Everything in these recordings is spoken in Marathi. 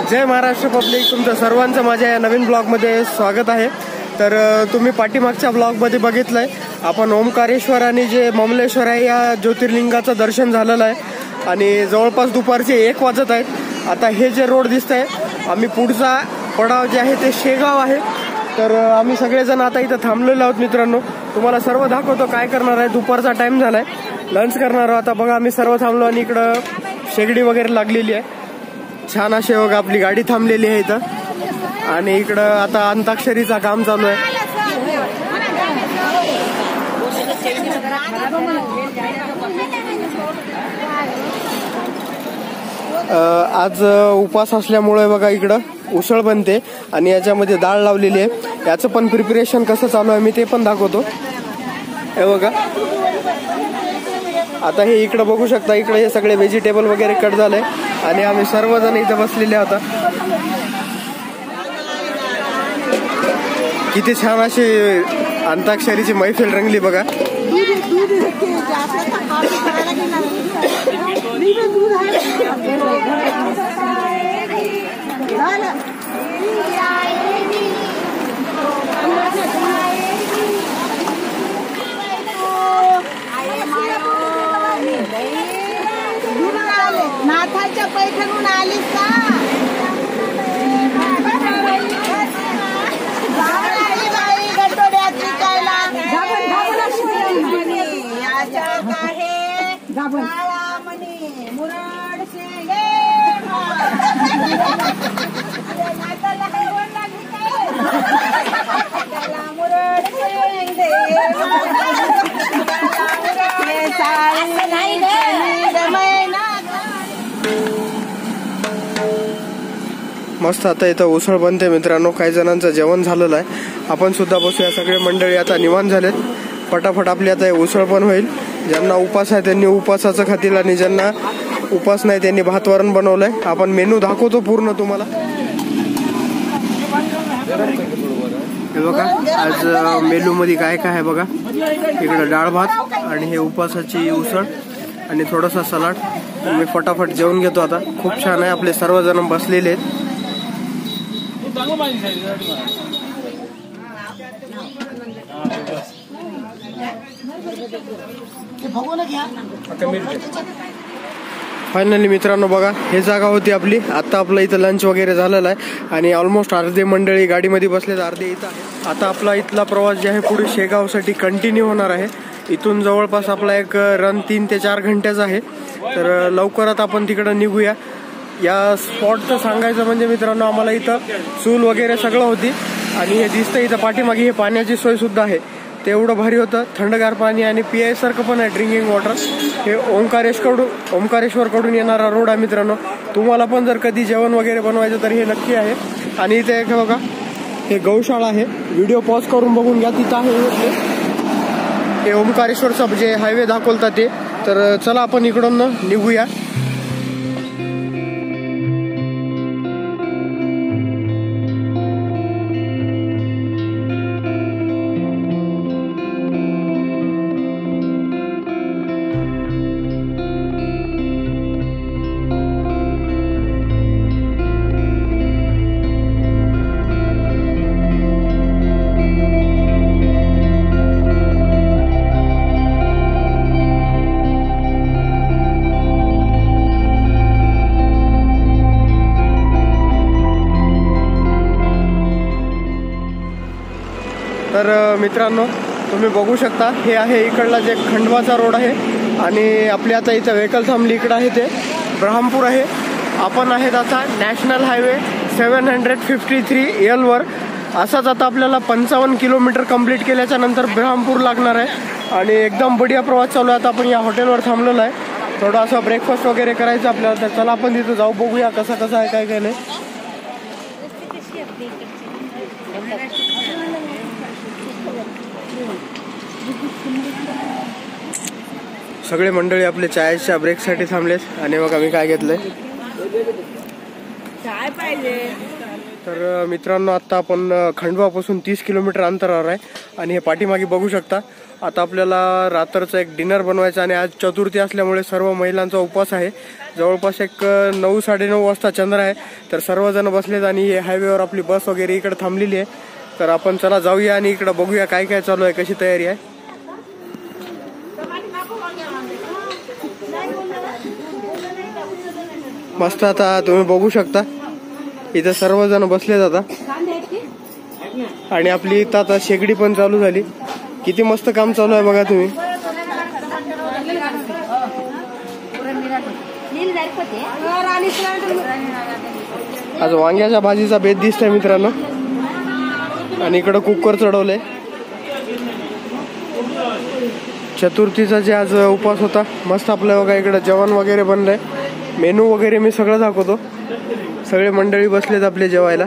जय महाराष्ट्र पब्लिक, तुमचं सर्वांचं माझ्या या नवीन ब्लॉगमध्ये स्वागत आहे। तर तुम्ही पाठीमागच्या ब्लॉगमध्ये बघितलंय आपण ओमकारेश्वर आणि जे ममलेश्वर आहे या ज्योतिर्लिंगाचं दर्शन झालेलं आहे आणि जवळपास दुपारचे 1 वाजत आहेत। आता हे जे रोड दिसत आहे आम्ही पुढचा पडाव जे आहे ते शेगाव आहे। तर आम्ही सगळेजण आता इथं थांबलेलो आहोत मित्रांनो। तुम्हाला सर्व दाखवतो काय करणार आहे। दुपारचा टाइम झालाय, लंच करणार आहोत। आता बघा आम्ही सर्व थांबलो आणि इकडं शेगडी वगैरे लागलेली आहे। छान असे बघा आपली गाडी थांबलेली आहे इथं आणि इकडं आता अंताक्षरीचा काम चालू आहे। आज उपास असल्यामुळे बघा इकडं उसळ बनते आणि याच्यामध्ये डाळ लावलेली आहे। याचं पण प्रिपरेशन कसं चालू आहे मी ते पण दाखवतो। हे बघा आता हे इकडे बघू शकता, इकडे हे सगळे व्हेजिटेबल वगैरे कट झाले आणि आम्ही सर्वजण इथे बसलेले होता। किती छान अशी अंताक्षरीची मैफिल रंगली बघा। नाथाच्या पैठणून आलीस का? गटोड्यात विकायला याच्यात आहे काळा मणी मुरड शेंगे। नाताला काही गोड लागली काय? मुरड शेंगे मस्त। आता इथं उसळ बनते मित्रांनो। काही जणांचं जेवण झालेलं आहे, आपण सुद्धा बसूया। सगळे मंडळी आता निवांत झालेत, पटापट आपली आता उसळ पण होईल। ज्यांना उपास आहे त्यांनी उपासाचं खातील आणि ज्यांना उपास नाही त्यांनी भात वरण बनवलंय। आपण मेनू दाखवतो पूर्ण तुम्हाला। हे बघा आज मेनू मध्ये काय काय आहे बघा। इकडं डाळ भात आणि हे उपासाची उसळ आणि थोडासा सलाड। मी फटाफट जेवण घेतो आता। खूप छान आहे, आपले सर्वजण बसलेले आहेत। फायनली मित्रांनो बघा हे जागा होती आपली। आता आपलं इथं लंच वगैरे झालेलं आहे आणि ऑलमोस्ट अर्धे मंडळी गाडीमध्ये बसलेत, अर्धे इथं आहे। आता आपला इथला प्रवास जे आहे पुढे शेगावसाठी कंटिन्यू होणार आहे। इथून जवळपास आपला एक रन 3 ते 4 घंट्याचा आहे। तर लवकरात आपण तिकडं निघूया। या स्पॉटचं सांगायचं म्हणजे मित्रांनो आम्हाला इथं चूल वगैरे सगळं होती आणि हे दिसतं इथं पाठीमागे हे पाण्याची सोय सुद्धा आहे। ते एवढं भारी होतं, थंडगार पाणी आणि पियासारखं पण आहे, ड्रिंकिंग वॉटर। हे ओमकारेश्वर कडून येणारा रोड आहे मित्रांनो। तुम्हाला पण जर कधी जेवण वगैरे बनवायचं तर हे नक्की आहे। आणि इथे एक बघा हे गौशाळा आहे, व्हिडिओ पॉज करून बघून घ्या, तिथं आहे हे ओमकारेश्वरचं जे हायवे दाखवतात ते। तर चला आपण इकडून निघूया। तर मित्रांनो तुम्ही बघू शकता हे आहे इकडला जे खंडवाचा रोड आहे आणि आपली आता इथं व्हेकल थांबली इकडं आहे ते ब्रह्मपूर आहे। आपण आहेत आता नॅशनल हायवे 753L वर। असाच आता आपल्याला 55 किलोमीटर कंप्लीट केल्याच्या नंतर ब्रह्मपूर लागणार आहे आणि एकदम बढिया प्रवास चालू आहे। आता आपण या हॉटेलवर थांबलेलो आहे, थोडा असं ब्रेकफास्ट वगैरे करायचं आपल्याला। तर चला आपण तिथं जाऊ, बघूया कसं आहे काय काय नाही। सगळे मंडळी आपले चायच्या ब्रेकसाठी थांबलेत आणि बघा मी काय घेतलंय। काय पाहिजे तर मित्रांनो आता आपण खंडवापासून 30 किलोमीटर अंतरावर आहे आणि हे पाठीमागे बघू शकता. आता आपल्याला रात्रचा एक डिनर बनवायचा आणि आज चतुर्थी असल्यामुळे सर्व महिलांचा उपवास आहे. जवळपास एक 9-9:30 वाजता चंद्र आहे. तर सर्वजण बसलेत आणि हायवेवर आपली बस वगैरे इकडे थांबलेली आहे. तर आपण चला जाऊया आणि इकडे बघूया काय काय चालू आहे, कशी तयारी आहे. मस्त आता तुम्ही बघू शकता इथं सर्वजण बसलेत आता आणि आपली इथं आता शेगडी पण चालू झाली. किती मस्त काम चालू आहे बघा तुम्ही. आज वांग्याच्या भाजीचा बेत दिसतोय मित्रांनो आणि इकडं कुकर चढवलंय. चतुर्थीचा जे आज उपवास होता मस्त आपल्या बघा इकडं जेवण वगैरे बनलंय. मेनू वगैरे मी सगळं दाखवतो. सगळे मंडळी बसलेत आपले जेवायला.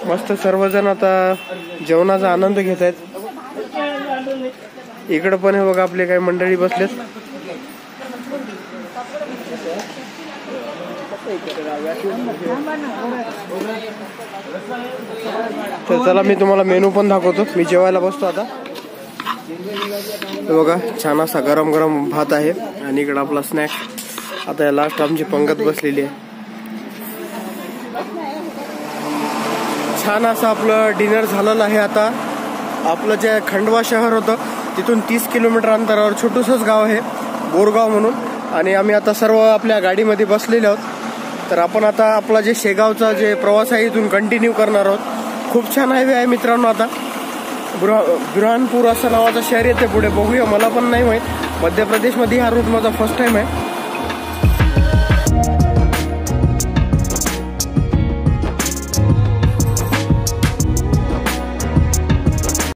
मस्त सर्वजण आता जेवणाचा आनंद घेत आहेत. इकडे पण हे बघा आपले काही मंडळी बसलेत. तर चला मी तुम्हाला मेनू पण दाखवतो. मी जेवायला बसतो आता. बघा छान असा गरम गरम भात आहे आणि इकडे आपला स्नॅक. आता लास्ट आमची पंगत बसलेली आहे. छान असं आपलं डिनर झालेलं आहे. आता आपलं जे खंडवा शहर होतं तिथून 30 किलोमीटर अंतरावर छोटूसंच गाव आहे बोरगाव म्हणून आणि आम्ही आता सर्व आपल्या गाडीमध्ये बसलेले आहोत. तर आपण आता आपला जे शेगावचा जे प्रवास आहे इथून कंटिन्यू करणार आहोत. खूप छान हायवे आहे मित्रांनो. आता बुरहानपूर असं नावाचं शहर येते पुढे, बघूया. मला पण नाही माहीत. मध्य प्रदेशमध्ये हा रूट माझा फर्स्ट टाइम आहे.